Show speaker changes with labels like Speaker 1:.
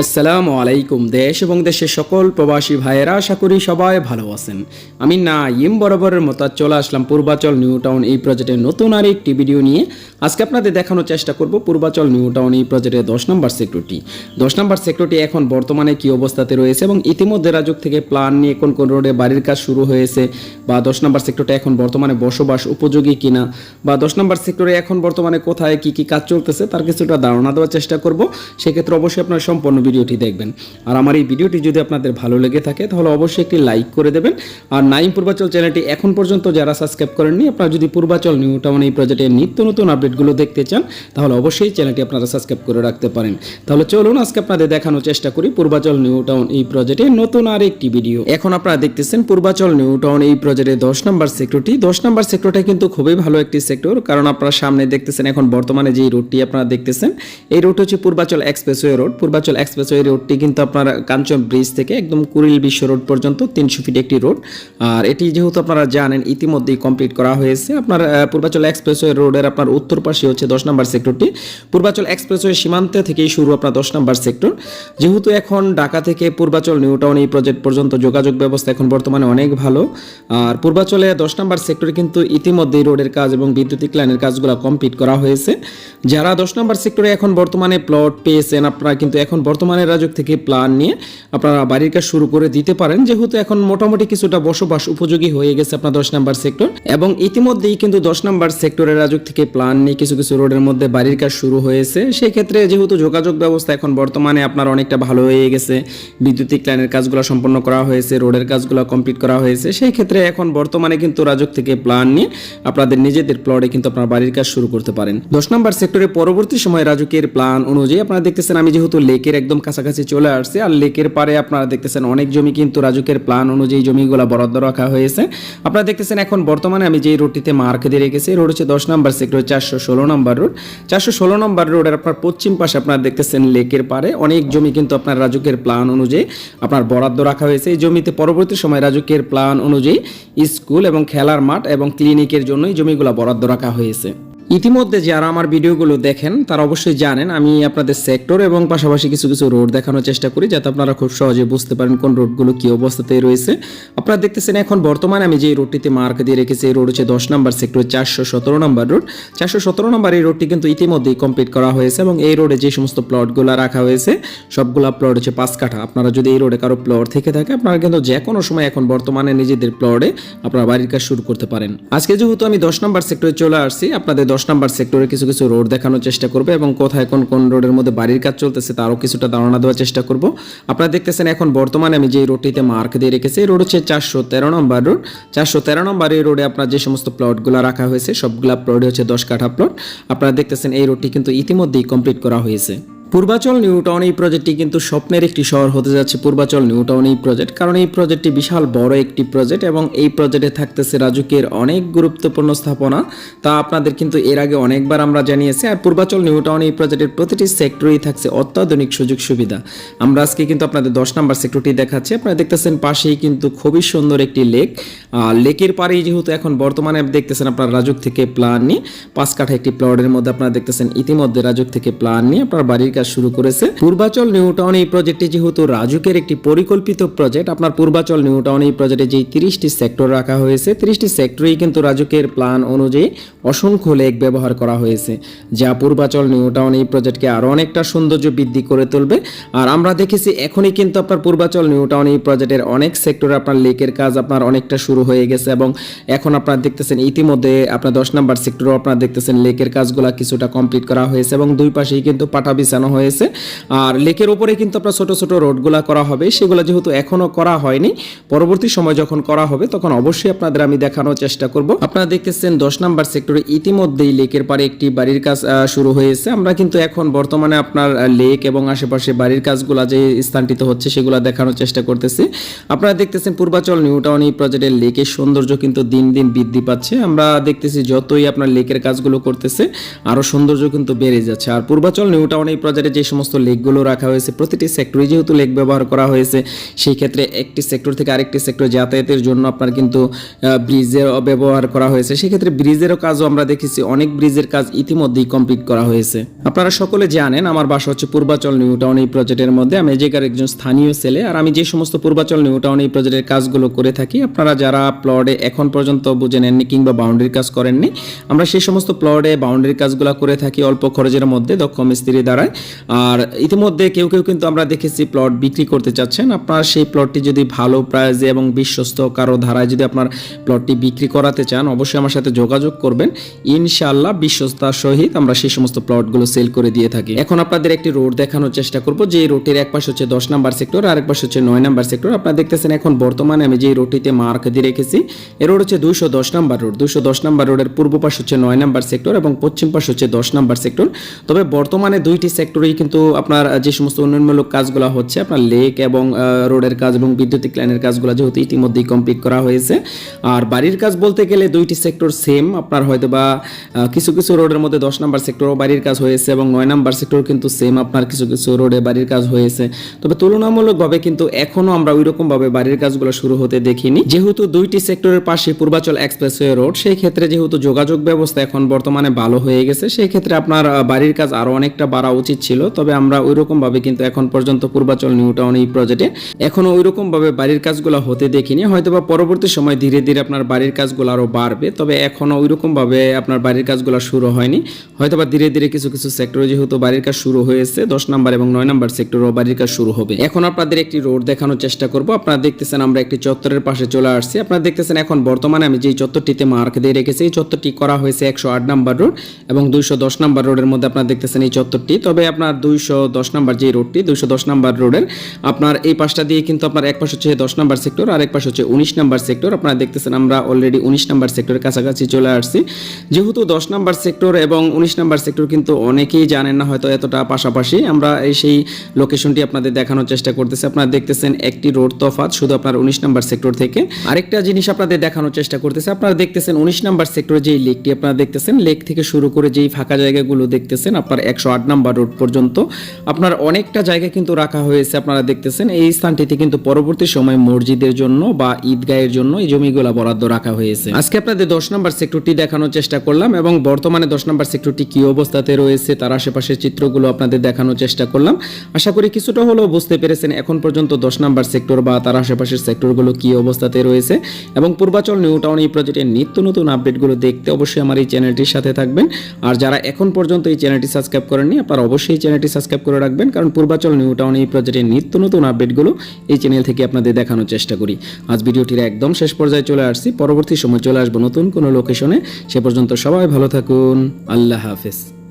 Speaker 1: আসসালামু আলাইকুম। দেশ এবং দেশের সকল প্রবাসী ভাইয়েরা, আশা করি সবাই ভালো আছেন। আমি নাইম বরাবরের মতো চলে আসলাম পূর্বাচল নিউ টাউন এই প্রজেক্টের নতুন আর একটি ভিডিও নিয়ে। আজকে আপনাদের দেখানোর চেষ্টা করব পূর্বাচল নিউ টাউন এই প্রজেক্টের 10 নম্বর সেক্টরটি। 10 নম্বর সেক্টরটি এখন বর্তমানে কি অবস্থাতে রয়েছে এবং ইতিমধ্যে রাজুক থেকে প্ল্যান নিয়ে কোন কোন রোডে বাড়ির কাজ শুরু হয়েছে, বা 10 নম্বর সেক্টরটা এখন বর্তমানে বসবাস উপযোগী কিনা, বা 10 নম্বর সেক্টরে এখন বর্তমানে কোথায় কি কি কাজ চলতেছে তার কিছুটা ধারণা দেওয়ার চেষ্টা করব। সেক্ষেত্রে অবশ্যই আপনারা সম্পূর্ণ ভিডিওটি দেখবেন। আর আমার এই ভিডিওটি যদি আপনাদের ভালো লেগে থাকে তাহলে অবশ্যই একটি লাইক করে দেবেন। আর নাইম পূর্বাচল চ্যানেলটি এখন পর্যন্ত যারা সাবস্ক্রাইব করেননি, আপনারা যদি পূর্বাচল নিউ টাউন এই প্রজেক্টের নিত্য নতুন আপডেটগুলো দেখতে চান তাহলে অবশ্যই চ্যানেলটি আপনারা সাবস্ক্রাইব করে রাখতে পারেন। তাহলে চলুন আজকে আপনাদের দেখানোর চেষ্টা করি পূর্বাচল নিউ টাউন এই প্রজেক্টের নতুন আর একটি ভিডিও। এখন আপনারা দেখতেছেন পূর্বাচল নিউ টাউন এই প্রজেক্টের 10 নম্বর সেক্টরটি। 10 নম্বর সেক্টরটা কিন্তু খুবই ভালো একটি সেক্টর, কারণ আপনারা সামনে দেখতেছেন এখন বর্তমানে যে রোডটি আপনারা দেখতেছেন এই রোড হচ্ছে Purbachal expressway road. Purbachal expressway রোডটি কিন্তু আপনার কাঞ্চন ব্রিজ থেকে একদম কুড়িল বিশ্ব রোড পর্যন্ত 300 ফিট একটি রোড। আর এটি যেহেতু আপনারা জানেন ইতিমধ্যেই কমপ্লিট করা হয়েছে। আপনার পূর্বাচল এক্সপ্রেসওয়ে রোডের আপনার উত্তর পাশে হচ্ছে 10 নম্বর সেক্টরটি। পূর্বাচল এক্সপ্রেসওয়ে সীমান্ত থেকেই শুরু আপনার 10 নম্বর সেক্টর। যেহেতু এখন ঢাকা থেকে পূর্বাচল নিউ টাউন এই প্রজেক্ট পর্যন্ত যোগাযোগ ব্যবস্থা এখন বর্তমানে অনেক ভালো। আর পূর্বাচলে 10 নম্বর সেক্টরে কিন্তু ইতিমধ্যেই রোডের কাজ এবং বিদ্যুতিক লাইনের কাজগুলো কমপ্লিট করা হয়েছে। যারা 10 নম্বর সেক্টরে এখন বর্তমানে প্লট পেয়েছেন, আপনারা কিন্তু এখন বর্তমানে রাজুক থেকে প্ল্যান নিয়ে আপনারা বাড়ির কাজ শুরু করে দিতে পারেন। যেহেতু এখন মোটামুটি কিছুটা বসবাস উপযোগী হয়ে গেছে আপনার 10 নম্বর সেক্টর, এবং ইতিমধ্যেই কিন্তু 10 নম্বর সেক্টরের রাজুক থেকে প্ল্যান নিয়ে কিছু কিছু রোডের মধ্যে বাড়ির কাজ শুরু হয়েছে। সেই ক্ষেত্রে যেহেতু যোগাযোগ ব্যবস্থা এখন বর্তমানে আপনার অনেকটা ভালো হয়ে গেছে, বিদ্যুতিক লাইনের কাজগুলো সম্পন্ন করা হয়েছে, রোডের কাজগুলো কমপ্লিট করা হয়েছে, সেই ক্ষেত্রে এখন বর্তমানে কিন্তু রাজুক থেকে প্ল্যান নিয়ে আপনাদের নিজেদের প্লটে কিন্তু আপনার বাড়ির কাজ শুরু করতে পারেন। 10 নম্বর সেক্টরে পরবর্তী সময় রাজুকের প্ল্যান অনুযায়ী আপনারা দেখতেছেন আমি যেহেতু লেকের একদম কাছাকাছি চলে আসছে, আর লেকের পারে আপনারা দেখতেছেন অনেক জমি কিন্তু রাজুকের প্ল্যান অনুযায়ী জমিগুলো বরাদ্দ রাখা হয়েছে। আপনারা দেখতেছেন এখন বর্তমানে আমি যেই রোডটিতে মার্ক দিয়ে রেখেছি, রোড হচ্ছে 10 নম্বর সেক্টর 416 নম্বর রোড। 416 নম্বর রোডের আপনার পশ্চিম পাশে আপনারা দেখতেছেন লেকের পারে অনেক জমি কিন্তু আপনার রাজুকের প্ল্যান অনুযায়ী আপনার বরাদ্দ রাখা হয়েছে। এই জমিতে পরবর্তী সময় রাজুকের প্ল্যান অনুযায়ী স্কুল এবং খেলার মাঠ এবং ক্লিনিকের জন্য এই জমিগুলো বরাদ্দ রাখা হয়েছে। ইতিমধ্যে যারা আমার ভিডিওগুলো দেখেন তারা অবশ্যই জানেন আমি আপনাদের সেক্টর এবং পাশাপাশি কিছু কিছু রোড দেখানোর চেষ্টা করি, যাতে আপনারা খুব সহজে বুঝতে পারেন কোন রোডগুলো কি অবস্থাতে রয়েছে। আপনারা দেখতেছেন এখন বর্তমানে আমি যে রোডটিতে মার্ক দিয়ে রেখেছি এই রোড হচ্ছে 10 নম্বর সেক্টর 417 নম্বর রোড। 417 নম্বর এই রোডটি কিন্তু ইতিমধ্যেই কমপ্লিট করা হয়েছে, এবং এই রোডে যে সমস্ত প্লটগুলো রাখা হয়েছে সবগুলো প্লট হচ্ছে 5 কাঠা। আপনারা যদি এই রোডে কারো প্লট থেকে থাকে আপনারা কিন্তু যে কোনো সময় এখন বর্তমানে নিজেদের প্লটে আপনারা বাড়ির কাজ শুরু করতে পারেন। আজকে যেহেতু আমি 10 নম্বর সেক্টরে চলে আসছি, আপনাদের 10 নম্বর সেক্টরে কিছু কিছু রোড দেখানোর চেষ্টা করবে এবং কোথায় কোন কোন রোডের মধ্যে বাড়ির কাজ চলতেছে তারও কিছুটা ধারণা দেওয়ার চেষ্টা করব। আপনারা দেখতেছেন এখন বর্তমানে আমি যে রোডটিতে মার্ক দিয়ে রেখেছি এই রোড হচ্ছে 413 নম্বর রোড। 413 নম্বর এই রোডে আপনার যে সমস্ত প্লটগুলো রাখা হয়েছে সবগুলা প্লটে হচ্ছে 10 কাঠা প্লট। আপনারা দেখতেছেন এই রোডটি কিন্তু ইতিমধ্যেই কমপ্লিট করা হয়েছে। পূর্বাচল নিউ টাউন এই প্রজেক্টটি কিন্তু স্বপ্নের একটি শহর হতে যাচ্ছে পূর্বাচল নিউ টাউন এই প্রজেক্ট, কারণ এই প্রজেক্টটি বিশাল বড় একটি প্রজেক্ট এবং এই প্রজেক্টে থাকতেছে রাজুকের অনেক গুরুত্বপূর্ণ স্থাপনা। তা আপনাদের কিন্তু এর আগে অনেকবার আমরা জানিয়েছি। আর পূর্বাচল নিউ টাউন এই প্রজেক্টের প্রতিটি সেক্টরেই থাকছে অত্যাধুনিক সুযোগ সুবিধা। আমরা আজকে কিন্তু আপনাদের 10 নম্বর সেক্টরটি দেখাচ্ছি। আপনারা দেখতেছেন পাশেই কিন্তু খুবই সুন্দর একটি লেক। লেকের পাড়েই যেহেতু এখন বর্তমানে দেখতেছেন আপনার রাজুক থেকে প্ল্যান নিয়ে 5 কাঠা একটি প্লটের মধ্যে আপনারা দেখতেছেন ইতিমধ্যে রাজুক থেকে প্ল্যান নিয়ে আপনার বাড়ির শুরু করেছে। পূর্বাচল নিউ টাউন এই প্রজেক্টটি যেহেতু রাজুকের একটি পরিকল্পিত প্রজেক্ট, আপনার পূর্বাচল নিউ টাউন এই প্রজেক্টে যে 30টি সেক্টর রাখা হয়েছে 30টি সেক্টরেই কিন্তু রাজুকের প্ল্যান অনুযায়ী অসংখ্য লেক ব্যবহার করা হয়েছে, যা পূর্বাচল নিউ টাউন এই প্রজেক্টকে আরো অনেকটা সৌন্দর্য বৃদ্ধি করে তুলবে। আর আমরা দেখেছি এখনই কিন্তু আপনার পূর্বাচল নিউ টাউন এই প্রজেক্টের অনেক সেক্টরে আপনার লেকের কাজ আপনার অনেকটা শুরু হয়ে গেছে, এবং এখন আপনারা দেখতেছেন ইতিমধ্যে আপনার 10 নম্বর সেক্টরও আপনারা দেখতেছেন লেকের কাজগুলো কিছুটা কমপ্লিট করা হয়েছে এবং দুই পাশেই কিন্তু পাটা বিছানো হয়েছে। আর লেকের উপরে কিন্তু আপনার ছোট ছোট রোডগুলা করা হবে, সেগুলো যেহেতু এখনো করা হয়নি, পরবর্তী সময় যখন করা হবে তখন অবশ্যই আপনাদের আমি দেখানোর চেষ্টা করব। আপনারা দেখতেছেন 10 নম্বর সেক্টরে ইতিমধ্যেই লেকের পারে একটি বাড়ির কাজ শুরু হয়েছে। আমরা কিন্তু এখন বর্তমানে আপনার লেক এবং আশেপাশে বাড়ির কাজগুলা যে স্থানটিত হচ্ছে সেগুলো দেখানোর চেষ্টা করতেছি। আপনারা দেখতেছেন পূর্বাচল নিউ টাউন এই প্রজেক্টের লেকের সৌন্দর্য কিন্তু দিন দিন বৃদ্ধি পাচ্ছে। আমরা দেখতেছি যতই আপনার লেকের কাজগুলো করতেছে আরো সৌন্দর্য কিন্তু বেড়ে যাচ্ছে। আর পূর্বাচল নিউ টাউন এই প্রজেক্ট প্রজেক্টে যে সমস্ত লেকগুলো রাখা হয়েছে, প্রতিটি সেক্টরে যেহেতু লেক ব্যবহার করা হয়েছে, সেই ক্ষেত্রে একটি সেক্টর থেকে আরেকটি সেক্টর যাতায়াতের জন্য আপনার কিন্তু ব্রিজের ব্যবহার করা হয়েছে। সেক্ষেত্রে ব্রিজেরও কাজও আমরা দেখেছি, অনেক ব্রিজের কাজ ইতিমধ্যেই কমপ্লিট করা হয়েছে। আপনারা সকলে জানেন আমার বাসা হচ্ছে পূর্বাচল নিউ টাউন এই প্রজেক্টের মধ্যে। আমি এই জায়গার একজন স্থানীয় ছেলে, আর আমি যে সমস্ত পূর্বাচল নিউ টাউন এই প্রজেক্টের কাজগুলো করে থাকি, আপনারা যারা প্লটে এখন পর্যন্ত বুঝে নেননি কিংবা বাউন্ডারির কাজ করেননি, আমরা সেই সমস্ত প্লটে বাউন্ডারির কাজগুলো করে থাকি অল্প খরচের মধ্যে দক্ষ মিস্ত্রি দ্বারায়। আর ইতিমধ্যে কেউ কেউ কিন্তু আমরা দেখেছি প্লট বিক্রি করতে চাচ্ছেন। আপনার সেই প্লটটি যদি ভালো প্রাইজে এবং বিশ্বস্ত কারো ধারায় যদি আপনার প্লটটি বিক্রি করাতে চান, অবশ্যই আমার সাথে যোগাযোগ করবেন। ইনশাআল্লাহ বিশ্বস্তার সহিত আমরা সেই সমস্ত প্লটগুলো সেল করে দিয়ে থাকি। এখন আপনাদের একটি রোড দেখানোর চেষ্টা করব, যে রোডের এক পাশ হচ্ছে 10 নাম্বার সেক্টর আর এক পাশ হচ্ছে 9 নাম্বার সেক্টর। আপনারা দেখতেছেন এখন বর্তমানে আমি যে রোডটিতে মার্ক দিয়ে রেখেছি, এই রোড হচ্ছে 210 নাম্বার রোড। 210 নাম্বার রোডের পূর্ব পাশ হচ্ছে 9 নাম্বার সেক্টর এবং পশ্চিম পাশ হচ্ছে 10 নাম্বার সেক্টর। তবে বর্তমানে দুইটি সেক্টরেই কিন্তু আপনার যে সমস্ত উন্নয়নমূলক কাজগুলো হচ্ছে, আপনার লেক এবং রোডের কাজ এবং বিদ্যুতিক লাইনের কাজগুলো যেহেতু ইতিমধ্যেই কমপ্লিট করা হয়েছে। আর বাড়ির কাজ বলতে গেলে দুইটি সেক্টর সেম, আপনার হয়তো বা কিছু কিছু রোডের মধ্যে 10 নাম্বার সেক্টরও বাড়ির কাজ হয়েছে এবং 9 নাম্বার সেক্টর কিন্তু সেম, আপনার কিছু কিছু রোডে বাড়ির কাজ হয়েছে। তবে তুলনামূলকভাবে কিন্তু এখনো আমরা ওইরকম ভাবে বাড়ির কাজগুলো শুরু হতে দেখিনি। যেহেতু দুইটি সেক্টরের পাশে পূর্বাচল এক্সপ্রেসওয়ে রোড, সেই ক্ষেত্রে যেহেতু যোগাযোগ ব্যবস্থা এখন বর্তমানে ভালো হয়ে গেছে, সেই ক্ষেত্রে আপনার বাড়ির কাজ আরো অনেকটা বাড়া উচিত ছিল। তবে আমরা ওইরকম ভাবে কিন্তু এখন পর্যন্ত পূর্বাচল নিউ টাউন এই প্রজেক্টে এখনো ওইরকম ভাবে বাড়ির কাজগুলো হতে দেখিনি। হয়তোবা পরবর্তী সময় ধীরে ধীরে আপনার বাড়ির কাজগুলো আরো বাড়বে, তবে এখনো ওইরকম ভাবে আপনার বাড়ির কাজগুলো শুরু হয়নি। হয়তোবা ধীরে ধীরে কিছু কিছু সেক্টরে যেহেতু বাড়ির কাজ শুরু হয়েছে, 10 নাম্বার এবং 9 নাম্বার সেক্টরও বাড়ির কাজ শুরু হবে। এখন আপনাদের একটি রোড দেখানোর চেষ্টা করব। আপনারা দেখতেছেন আমরা একটি চত্বরের পাশে চলে আসছি। আপনারা দেখতেছেন এখন বর্তমানে আমি যে চত্বরটিতে মার্ক দিয়ে রেখেছি, এই চত্বরটি করা হয়েছে 108 নাম্বার রোড এবং 210 নাম্বার রোডের মধ্যে। আপনারা দেখতেছেন এই চত্বরটি, তবে আপনার 210 নাম্বার যে রোডটি, 210 নাম্বার রোডের আপনার এই পাশটা দিয়ে কিন্তু আপনার এক পাশ হচ্ছে 10 নাম্বার সেক্টর আর এক পাশ হচ্ছে 19 নাম্বার সেক্টর। আপনারা দেখতেছেন আমরা অলরেডি 19 নাম্বার সেক্টরের কাছাকাছি চলে আসছি। যেহেতু 10 নাম্বার সেক্টর এবং 19 নাম্বার সেক্টর কিন্তু অনেকেই জানেন না হয়তো এতটা পাশাপাশি, আমরা এই সেই লোকেশনটি আপনাদের দেখানোর চেষ্টা করতেছি। আপনারা দেখতেছেন একটি রোড তফাৎ শুধু আপনার 19 নাম্বার সেক্টর থেকে। আরেকটা জিনিস আপনাদের দেখানোর চেষ্টা করতেছি, আপনারা দেখতেছেন 19 নাম্বার সেক্টরে যেই লেকটি আপনারা দেখতেছেন, লেক থেকে শুরু করে যেই ফাঁকা জায়গাগুলো দেখতেছেন আপনার 108 নাম্বার রোড পর্যন্ত আপনার অনেকটা জায়গা কিন্তু রাখা হয়েছে। আপনারা দেখতেছেন এই স্থানটিতে কিন্তু পরবর্তী সময় মসজিদের জন্য বা ঈদগাহের জন্য এই জমিগুলো বরাদ্দ রাখা হয়েছে। আজকে আপনাদের 10 নাম্বার সেক্টরটি দেখানোর চেষ্টা করলাম এবং বর্তমানে 10 নাম্বার সেক্টরটি কি অবস্থাতে রয়েছে তার আশেপাশের চিত্রগুলো আপনাদের দেখানোর চেষ্টা করলাম। আশা করি কিছুটা হলেও বুঝতে পেরেছেন এখন পর্যন্ত 10 নাম্বার সেক্টর বা তার আশেপাশের সেক্টরগুলো কি অবস্থাতে রয়েছে। এবং পূর্বাচল নিউ টাউন এই প্রজেক্টের নিত্য নতুন আপডেটগুলো দেখতে অবশ্যই আমার এই চ্যানেলটির সাথে থাকবেন। আর যারা এখন পর্যন্ত এই চ্যানেলটি সাবস্ক্রাইব করেননি, আপনারা অবশ্যই এই চ্যানেলটি সাবস্ক্রাইব করে রাখবেন, কারণ পূর্বাচল নিউ টাউন এই প্রজেক্টের নিত্য নতুন আপডেটগুলো এই চ্যানেল থেকে আপনাদের দেখানোর চেষ্টা করি। আজ ভিডিওটির একদম শেষ পর্যায়ে চলে আসছি, পরবর্তী সময় চলে আসবো নতুন কোনো লোকেশনে। সে পর্যন্ত সবাই ভালো থাকুন, আল্লাহ হাফেজ।